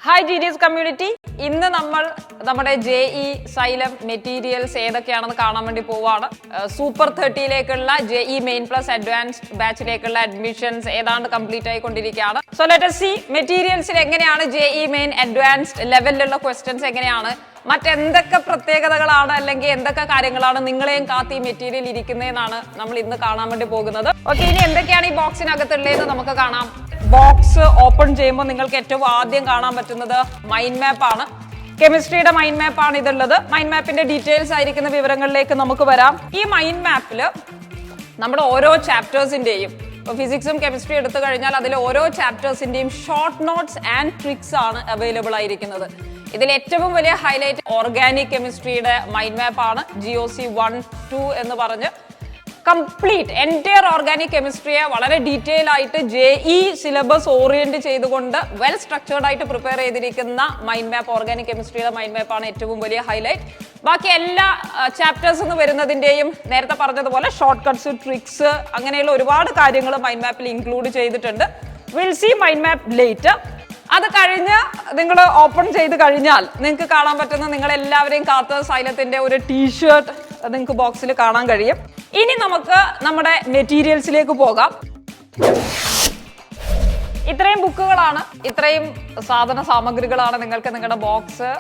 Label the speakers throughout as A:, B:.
A: Hi GDS community, ഇന്ന് നമ്മുടെ JEE Xylem materials ഏതൊക്കെയാണെന്ന് കാണാൻ വേണ്ടി പോവാണ്. സൂപ്പർ 30ലേക്കുള്ള JEE മെയിൻ പ്ലസ് അഡ്വാൻസ്ഡ് ബാച്ചിലേക്കുള്ള അഡ്മിഷൻസ് ഏതാണ്ട് കംപ്ലീറ്റ് ആയിക്കൊണ്ടിരിക്കുകയാണ്. സോ ലെറ്റ് us see മെറ്റീരിയൽസിൽ എങ്ങനെയാണ് JEE മെയിൻ അഡ്വാൻസ്ഡ് ലെവലിലുള്ള ക്വസ്റ്റ്യൻസ് എങ്ങനെയാണ്, മറ്റെന്തൊക്കെ പ്രത്യേകതകളാണ് അല്ലെങ്കിൽ എന്തൊക്കെ കാര്യങ്ങളാണ് നിങ്ങളെയും കാത്തി മെറ്റീരിയൽ ഇരിക്കുന്നതെന്നാണ് നമ്മൾ ഇന്ന് കാണാൻ വേണ്ടി പോകുന്നത്. ഓക്കെ, ഇനി എന്തൊക്കെയാണ് ഈ ബോക്സിനകത്തുള്ളതെന്ന് നമുക്ക് കാണാം. ബോക്സ് ഓപ്പൺ ചെയ്യുമ്പോൾ നിങ്ങൾക്ക് ഏറ്റവും ആദ്യം കാണാൻ പറ്റുന്നത് മൈൻഡ് മാപ്പ് ആണ്. കെമിസ്ട്രിയുടെ മൈൻഡ് മാപ്പ് ആണ് ഇതുള്ളത്. മൈൻഡ് മാപ്പിന്റെ ഡീറ്റെയിൽസ് ആയിരിക്കുന്ന വിവരങ്ങളിലേക്ക് നമുക്ക് വരാം. ഈ മൈൻഡ് മാപ്പിൽ നമ്മുടെ ഓരോ ചാപ്റ്റേഴ്സിന്റെയും, ഫിസിക്സും കെമിസ്ട്രി എടുത്തു കഴിഞ്ഞാൽ അതിലെ ഓരോ ചാപ്റ്റേഴ്സിന്റെയും ഷോർട്ട് നോട്ട്സ് ആൻഡ് ട്രിക്സ് ആണ് അവൈലബിൾ ആയിരിക്കുന്നത്. ഇതിൽ ഏറ്റവും വലിയ ഹൈലൈറ്റ് ഓർഗാനിക് കെമിസ്ട്രിയുടെ മൈൻഡ് മാപ്പ് ആണ്. GOC 1, 2 എന്ന് പറഞ്ഞ് കംപ്ലീറ്റ് എൻറ്റയർ ഓർഗാനിക് കെമിസ്ട്രിയെ വളരെ ഡീറ്റെയിൽ ആയിട്ട് JEE സിലബസ് ഓറിയന്റ് ചെയ്തുകൊണ്ട് വെൽ സ്ട്രക്ചേർഡ് ആയിട്ട് പ്രിപ്പയർ ചെയ്തിരിക്കുന്ന മൈൻഡ് മാപ്പ്, ഓർഗാനിക് കെമിസ്ട്രിയുടെ മൈൻഡ് മാപ്പ് ആണ് ഏറ്റവും വലിയ ഹൈലൈറ്റ്. ബാക്കി എല്ലാ ചാപ്റ്റേഴ്സ് എന്ന് വരുന്നതിന്റെയും നേരത്തെ പറഞ്ഞതുപോലെ ഷോർട്ട് കട്ട്സ്, ട്രിക്സ്, അങ്ങനെയുള്ള ഒരുപാട് കാര്യങ്ങൾ മൈൻഡ് മാപ്പിൽ ഇൻക്ലൂഡ് ചെയ്തിട്ടുണ്ട്. Will see mind map later. അത് കഴിഞ്ഞ് നിങ്ങൾ ഓപ്പൺ ചെയ്ത് കഴിഞ്ഞാൽ നിങ്ങൾക്ക് കാണാൻ പറ്റുന്ന, നിങ്ങൾ എല്ലാവരെയും കാത്ത് സൈലത്തിന്റെ ഒരു ടീഷർട്ട് നിങ്ങൾക്ക് ബോക്സിൽ കാണാൻ കഴിയും. ഇനി നമുക്ക് നമ്മുടെ മെറ്റീരിയൽസിലേക്ക് പോകാം. ഇത്രയും ബുക്കുകളാണ്, ഇത്രയും സാധന സാമഗ്രികളാണ് നിങ്ങൾക്ക് നിങ്ങളുടെ ബോക്സ്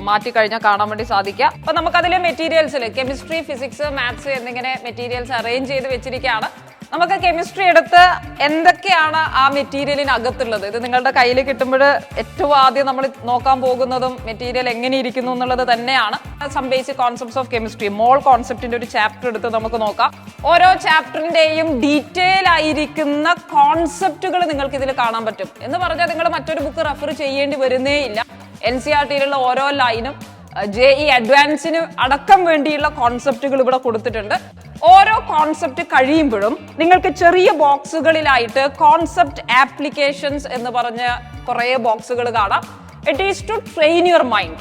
A: മാറ്റി കഴിഞ്ഞാൽ കാണാൻ വേണ്ടി സാധിക്കുക. അപ്പൊ നമുക്ക് അതിലെ മെറ്റീരിയൽസിൽ കെമിസ്ട്രി, ഫിസിക്സ്, മാത്സ് എന്നിങ്ങനെ മെറ്റീരിയൽസ് അറേഞ്ച് ചെയ്ത് വെച്ചിരിക്കുകയാണ്. നമുക്ക് കെമിസ്ട്രി എടുത്ത് എന്തൊക്കെയാണ് ആ മെറ്റീരിയലിനകത്തുള്ളത്, ഇത് നിങ്ങളുടെ കയ്യിൽ കിട്ടുമ്പോൾ ഏറ്റവും ആദ്യം നമ്മൾ നോക്കാൻ പോകുന്നതും മെറ്റീരിയൽ എങ്ങനെ ഇരിക്കുന്നു എന്നുള്ളത് തന്നെയാണ്. Some basic concepts of chemistry, mole കോൺസെപ്റ്റിന്റെ ഒരു ചാപ്റ്റർ എടുത്ത് നമുക്ക് നോക്കാം. ഓരോ ചാപ്റ്ററിന്റെയും ഡീറ്റെയിൽ ആയിരിക്കുന്ന കോൺസെപ്റ്റുകൾ നിങ്ങൾക്ക് ഇതിൽ കാണാൻ പറ്റും. എന്ന് പറഞ്ഞാൽ നിങ്ങൾ മറ്റൊരു ബുക്ക് റെഫർ ചെയ്യേണ്ടി വരുന്നേ ഇല്ല. NCERTയിലുള്ള ഓരോ ലൈനും JEE അഡ്വാൻസിന് അടക്കം വേണ്ടിയുള്ള കോൺസെപ്റ്റുകൾ ഇവിടെ കൊടുത്തിട്ടുണ്ട്. ഓരോ കോൺസെപ്റ്റ് കഴിയുമ്പോഴും നിങ്ങൾക്ക് ചെറിയ ബോക്സുകളിലായിട്ട് കോൺസെപ്റ്റ് ആപ്ലിക്കേഷൻസ് എന്ന് പറഞ്ഞ കുറേ ബോക്സുകൾ കാണാം. It is to train your mind.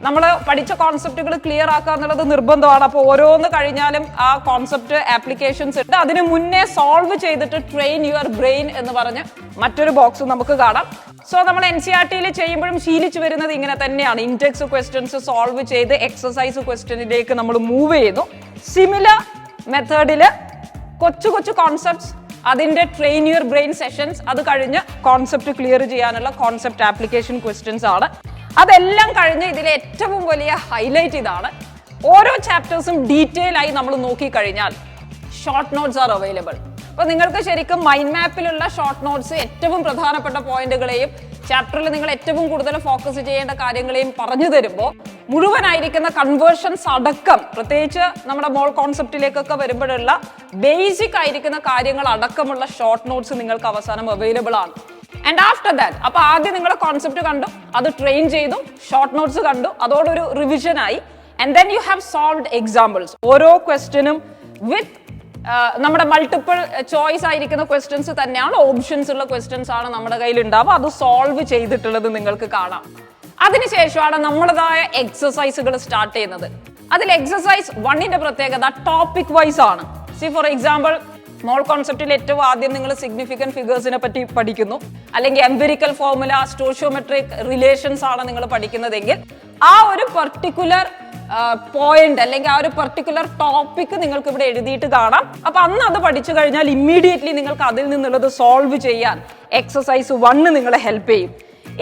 A: നമ്മൾ പഠിച്ച കോൺസെപ്റ്റുകൾ ക്ലിയർ ആക്കുക എന്നുള്ളത് നിർബന്ധമാണ്. അപ്പോൾ ഓരോന്ന് കഴിഞ്ഞാലും ആ കോൺസെപ്റ്റ് ആപ്ലിക്കേഷൻസ് ഉണ്ട്. അതിന് മുന്നേ സോൾവ് ചെയ്തിട്ട് ട്രെയിൻ യുവർ ബ്രെയിൻ എന്ന് പറഞ്ഞ് മറ്റൊരു ബോക്സ് നമുക്ക് കാണാം. സോ നമ്മൾ NCERTയിൽ ചെയ്യുമ്പോഴും ശീലിച്ചു വരുന്നത് ഇങ്ങനെ തന്നെയാണ്. ഇൻടെക്സ് ക്വസ്റ്റ്യൻസ് സോൾവ് ചെയ്ത് എക്സസൈസ് ക്വസ്റ്റ്യനിലേക്ക് നമ്മൾ മൂവ് ചെയ്യുന്നു. സിമിലർ മെത്തേഡില് കൊച്ചു കൊച്ചു കോൺസെപ്റ്റ്സ്, അതിന്റെ ട്രെയിൻ യുവർ ബ്രെയിൻ സെഷൻസ്, അത് കഴിഞ്ഞ് കോൺസെപ്റ്റ് ക്ലിയർ ചെയ്യാനുള്ള കോൺസെപ്റ്റ് ആപ്ലിക്കേഷൻ ക്വസ്റ്റ്യൻസ് ആണ്. അതെല്ലാം കഴിഞ്ഞ് ഇതിലെ ഏറ്റവും വലിയ ഹൈലൈറ്റ് ഇതാണ്. ഓരോ ചാപ്റ്റേഴ്സും ഡീറ്റെയിൽ ആയി നമ്മൾ നോക്കിക്കഴിഞ്ഞാൽ ഷോർട്ട് നോട്ട്സ് ആർ അവൈലബിൾ. അപ്പൊ നിങ്ങൾക്ക് ശരിക്കും മൈൻഡ് മാപ്പിലുള്ള ഷോർട്ട് നോട്ട്സ് ഏറ്റവും പ്രധാനപ്പെട്ട പോയിന്റുകളെയും ചാപ്റ്ററിൽ നിങ്ങൾ ഏറ്റവും കൂടുതൽ ഫോക്കസ് ചെയ്യേണ്ട കാര്യങ്ങളെയും പറഞ്ഞു തരുമ്പോൾ മുഴുവനായിരിക്കുന്ന കൺവേർഷൻസ് അടക്കം, പ്രത്യേകിച്ച് നമ്മുടെ മോൾ കോൺസെപ്റ്റിലേക്കൊക്കെ വരുമ്പോഴുള്ള ബേസിക് ആയിരിക്കുന്ന കാര്യങ്ങൾ അടക്കമുള്ള ഷോർട്ട് നോട്ട്സ് നിങ്ങൾക്ക് അവസാനം അവൈലബിൾ ആണ്. ആൻഡ് ആഫ്റ്റർ ദാറ്റ്, അപ്പൊ ആദ്യം നിങ്ങളുടെ കോൺസെപ്റ്റ് കണ്ടു, അത് ട്രെയിൻ ചെയ്തു, ഷോർട്ട് നോട്ട്സ് കണ്ടു, അതോടൊരു റിവിഷൻ ആയി. And then you have solved examples. ഓരോ ക്വസ്റ്റ്യനും വിത്ത് നമ്മുടെ മൾട്ടിപ്പിൾ ചോയ്സ് ആയിരിക്കുന്ന ക്വസ്റ്റ്യൻസ് തന്നെയാണ്, ഓപ്ഷൻസ് ഉള്ള ക്വസ്റ്റ്യൻസ് ആണ് നമ്മുടെ കയ്യിൽ ഉണ്ടാവുക. അത് സോൾവ് ചെയ്തിട്ടുള്ളത് നിങ്ങൾക്ക് കാണാം. അതിനുശേഷമാണ് നമ്മളതായ എക്സസൈസുകൾ സ്റ്റാർട്ട് ചെയ്യുന്നത്. അതിൽ എക്സസൈസ് 1ന്റെ പ്രത്യേകത ടോപ്പിക് വൈസ് ആണ്. സി ഫോർ എക്സാമ്പിൾ, മോൾ കോൺസെപ്റ്റിൽ ഏറ്റവും ആദ്യം നിങ്ങൾ സിഗ്നിഫിക്കന്റ് ഫിഗേഴ്സിനെ പറ്റി പഠിക്കുന്നു, അല്ലെങ്കിൽ എംപിരിക്കൽ ഫോർമുല, സ്റ്റോഷിയോമെട്രിക് റിലേഷൻസ് ആണ് നിങ്ങൾ പഠിക്കുന്നതെങ്കിൽ ആ ഒരു പർട്ടിക്കുലർ പോയിന്റ് അല്ലെങ്കിൽ ആ ഒരു പർട്ടിക്കുലർ ടോപ്പിക് നിങ്ങൾക്ക് ഇവിടെ എഴുതിയിട്ട് കാണാം. അപ്പൊ അന്ന് അത് പഠിച്ചു കഴിഞ്ഞാൽ ഇമ്മീഡിയറ്റ്ലി നിങ്ങൾക്ക് അതിൽ നിന്നുള്ളത് സോൾവ് ചെയ്യാൻ എക്സസൈസ് 1 നിങ്ങളെ ഹെൽപ്പ് ചെയ്യും.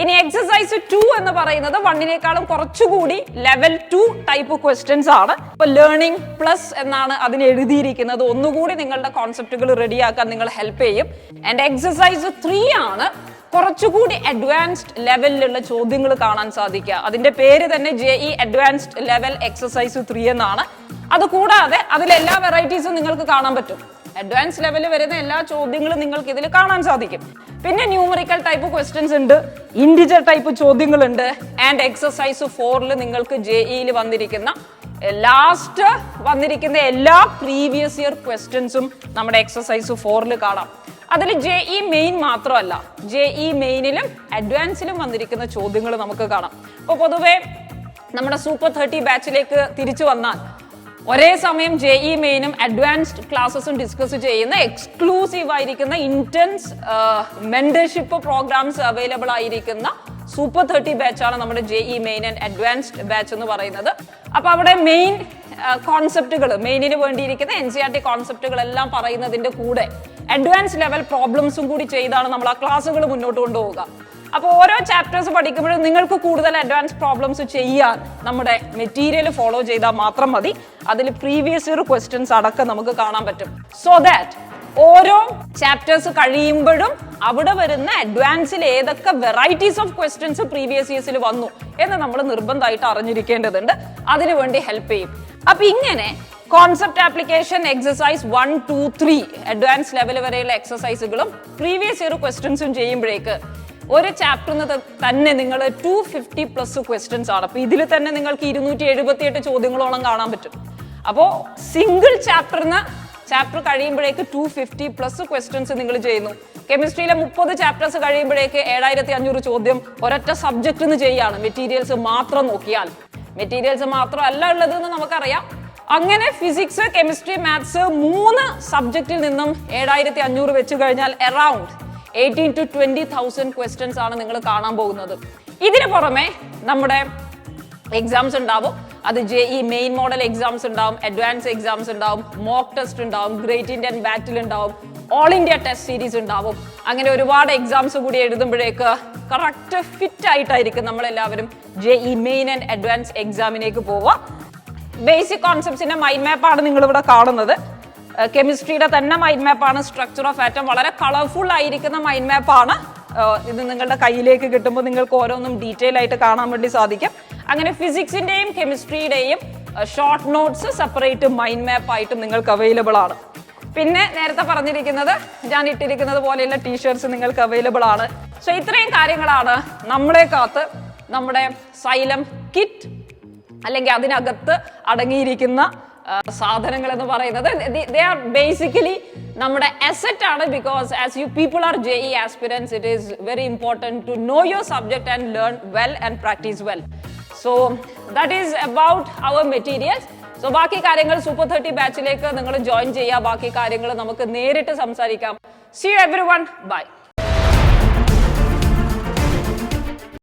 A: ഇനി എക്സസൈസ് 2 എന്ന് പറയുന്നത് 1നേക്കാളും കുറച്ചുകൂടി ലെവൽ 2 ടൈപ്പ് ക്വസ്റ്റ്യൻസ് ആണ്. ഇപ്പൊ ലേണിംഗ് പ്ലസ് എന്നാണ് അതിന് എഴുതിയിരിക്കുന്നത്. ഒന്നുകൂടി നിങ്ങളുടെ കോൺസെപ്റ്റുകൾ റെഡിയാക്കാൻ നിങ്ങൾ ഹെൽപ്പ് ചെയ്യും. ആൻഡ് എക്സസൈസ് 3 ആണ് കുറച്ചുകൂടി അഡ്വാൻസ്ഡ് ലെവലിലുള്ള ചോദ്യങ്ങൾ കാണാൻ സാധിക്കുക. അതിന്റെ പേര് തന്നെ JEE അഡ്വാൻസ്ഡ് ലെവൽ എക്സസൈസ് 3 എന്നാണ്. അതുകൂടാതെ അതിലെല്ലാ വെറൈറ്റീസും നിങ്ങൾക്ക് കാണാൻ പറ്റും. അഡ്വാൻസ് ലെവലിൽ വരുന്ന എല്ലാ ചോദ്യങ്ങളും നിങ്ങൾക്ക് ഇതിൽ കാണാൻ സാധിക്കും. പിന്നെ ന്യൂമറിക്കൽ ടൈപ്പ് ക്വസ്റ്റ്യൻസ് ഉണ്ട്, ഇൻഡിജർ ടൈപ്പ് ചോദ്യങ്ങളുണ്ട്. ആൻഡ് എക്സസൈസ് 4ൽ നിങ്ങൾക്ക് JEEയിൽ വന്നിരിക്കുന്ന ലാസ്റ്റ് വന്നിരിക്കുന്ന എല്ലാ പ്രീവിയസ് ഇയർ ക്വസ്റ്റ്യൻസും നമ്മുടെ എക്സസൈസ് 4ൽ കാണാം. അതിൽ JEE മെയിൻ മാത്രമല്ല, JEE മെയിനിലും അഡ്വാൻസിലും വന്നിരിക്കുന്ന ചോദ്യങ്ങൾ നമുക്ക് കാണാം. അപ്പോൾ പൊതുവെ നമ്മുടെ സൂപ്പർ 30 ബാച്ചിലേക്ക് തിരിച്ചു വന്നാൽ ഒരേ സമയം JEE മെയിനും അഡ്വാൻസ്ഡ് ക്ലാസ്സസും ഡിസ്കസ് ചെയ്യുന്ന എക്സ്ക്ലൂസീവ് ആയിരിക്കുന്ന ഇന്റൻസ് മെന്റർഷിപ്പ് പ്രോഗ്രാംസ് അവൈലബിൾ ആയിരിക്കുന്ന സൂപ്പർ 30 ബാച്ചാണ് നമ്മുടെ JEE main and advanced batch എന്ന് പറയുന്നത്. അപ്പൊ അവിടെ മെയിൻ കോൺസെപ്റ്റുകൾ, മെയിനിന് വേണ്ടിയിരിക്കുന്ന NCERT കോൺസെപ്റ്റുകളെല്ലാം പറയുന്നതിന്റെ കൂടെ അഡ്വാൻസ് ലെവൽ പ്രോബ്ലംസും കൂടി ചെയ്താണ് നമ്മൾ ആ ക്ലാസ്സുകൾ മുന്നോട്ട് കൊണ്ടുപോവുക. അപ്പോൾ ഓരോ ചാപ്റ്റേഴ്സ് പഠിക്കുമ്പോഴും നിങ്ങൾക്ക് കൂടുതൽ അഡ്വാൻസ് പ്രോബ്ലംസ് ചെയ്യാൻ നമ്മുടെ മെറ്റീരിയൽ ഫോളോ ചെയ്താൽ മാത്രം മതി. അതിൽ പ്രീവിയസ് ഇയർ ക്വസ്റ്റ്യൻസ് അടക്കം നമുക്ക് കാണാൻ പറ്റും. സോ ദാറ്റ് ഓരോ ചാപ്റ്റേഴ്സ് കഴിയുമ്പോഴും അവിടെ വരുന്ന അഡ്വാൻസിൽ ഏതൊക്കെ വെറൈറ്റീസ് ഓഫ് ക്വസ്റ്റ്യൻസ് പ്രീവിയസ് ഇയേഴ്സിൽ വന്നു എന്ന് നമ്മൾ നിർബന്ധമായിട്ട് അറിഞ്ഞിരിക്കേണ്ടതുണ്ട്. അതിനുവേണ്ടി ഹെൽപ്പ് ചെയ്യും. അപ്പൊ ഇങ്ങനെ concept application exercise 1, 2, 3 advance level വരെയുള്ള എക്സസൈസുകളും പ്രീവിയസ് ഇയർ ക്വസ്റ്റ്യൻസും ചെയ്യുമ്പോഴേക്ക് ഒരു ചാപ്റ്ററിന് തന്നെ നിങ്ങൾ 250+ ക്വസ്റ്റ്യൻസ് ആണ്. അപ്പൊ ഇതിൽ തന്നെ നിങ്ങൾക്ക് 278 ചോദ്യങ്ങളോളം കാണാൻ പറ്റും. അപ്പോൾ സിംഗിൾ ചാപ്റ്റർ കഴിയുമ്പോഴേക്ക് 250+ ക്വസ്റ്റ്യൻസ് നിങ്ങൾ ചെയ്യുന്നു. കെമിസ്ട്രിയിലെ 30 ചാപ്റ്റേഴ്സ് കഴിയുമ്പോഴേക്ക് 7500 ചോദ്യം ഒരൊറ്റ സബ്ജക്റ്റ് നിന്ന് ചെയ്യാണ്. മെറ്റീരിയൽസ് മാത്രം നോക്കിയാൽ, മെറ്റീരിയൽസ് മാത്രമല്ല ഉള്ളതെന്ന് നമുക്കറിയാം. അങ്ങനെ ഫിസിക്സ്, കെമിസ്ട്രി, മാത്സ് 3 സബ്ജക്റ്റിൽ നിന്നും 7500 വെച്ച് കഴിഞ്ഞാൽ അറൌണ്ട് 18,000 to 20,000 ക്വസ്റ്റ്യൻസ് ആണ് നിങ്ങൾ കാണാൻ പോകുന്നത്. ഇതിന് പുറമെ നമ്മുടെ എക്സാംസ് ഉണ്ടാവും. അത് JEE മെയിൻ മോഡൽ എക്സാംസ് ഉണ്ടാവും, അഡ്വാൻസ് എക്സാംസ് ഉണ്ടാവും, മോക്ക് ടെസ്റ്റ് ഉണ്ടാവും, ഗ്രേറ്റ് ഇന്ത്യൻ ബാറ്റിൽ ഉണ്ടാവും, ഓൾ ഇന്ത്യ ടെസ്റ്റ് സീരീസ് ഉണ്ടാവും. അങ്ങനെ ഒരുപാട് എക്സാംസ് കൂടി എഴുതുമ്പോഴേക്ക് കറക്റ്റ് ഫിറ്റ് ആയിട്ടായിരിക്കും നമ്മളെല്ലാവരും JEE മെയിൻ ആൻഡ് അഡ്വാൻസ് എക്സാമിലേക്ക് പോവുക. ബേസിക് കോൺസെപ്റ്റ്സിന്റെ മൈൻഡ് മാപ്പാണ് നിങ്ങൾ ഇവിടെ കാണുന്നത്. കെമിസ്ട്രിയുടെ തന്നെ മൈൻഡ് മാപ്പാണ്. സ്ട്രക്ചർ ഓഫ് ആറ്റം വളരെ കളർഫുൾ ആയിരിക്കുന്ന മൈൻഡ് മാപ്പാണ്. ഇത് നിങ്ങളുടെ കയ്യിലേക്ക് കിട്ടുമ്പോൾ നിങ്ങൾക്ക് ഓരോന്നും ഡീറ്റെയിൽ ആയിട്ട് കാണാൻ വേണ്ടി സാധിക്കും. അങ്ങനെ ഫിസിക്സിന്റെയും കെമിസ്ട്രിയുടെയും short notes separate mind map ആയിട്ടും നിങ്ങൾക്ക് അവൈലബിൾ ആണ്. പിന്നെ നേരത്തെ പറഞ്ഞിരിക്കുന്നത്, ഞാൻ ഇട്ടിരിക്കുന്നത് പോലെയുള്ള ടീഷർട്സ് നിങ്ങൾക്ക് അവൈലബിൾ ആണ്. സോ ഇത്രയും കാര്യങ്ങളാണ് നമ്മളെ കാത്ത് നമ്മുടെ സൈലം കിറ്റ് അല്ലെങ്കിൽ അതിനകത്ത് അടങ്ങിയിരിക്കുന്ന സാധനങ്ങൾ എന്ന് പറയുന്നത്. ദേ ആർ ബേസിക്കലി നമ്മുടെ അസറ്റ് ആണ്. Because as you people are JEE aspirants, it is very important to know your subject and learn well and practice well. So that is about our materials. So ബാക്കി കാര്യങ്ങൾ super 30 ബാച്ചിലേക്ക് നിങ്ങൾ join ചെയ്യുക. ബാക്കി കാര്യങ്ങൾ നമുക്ക് നേരിട്ട് സംസാരിക്കാം. See you everyone. Bye.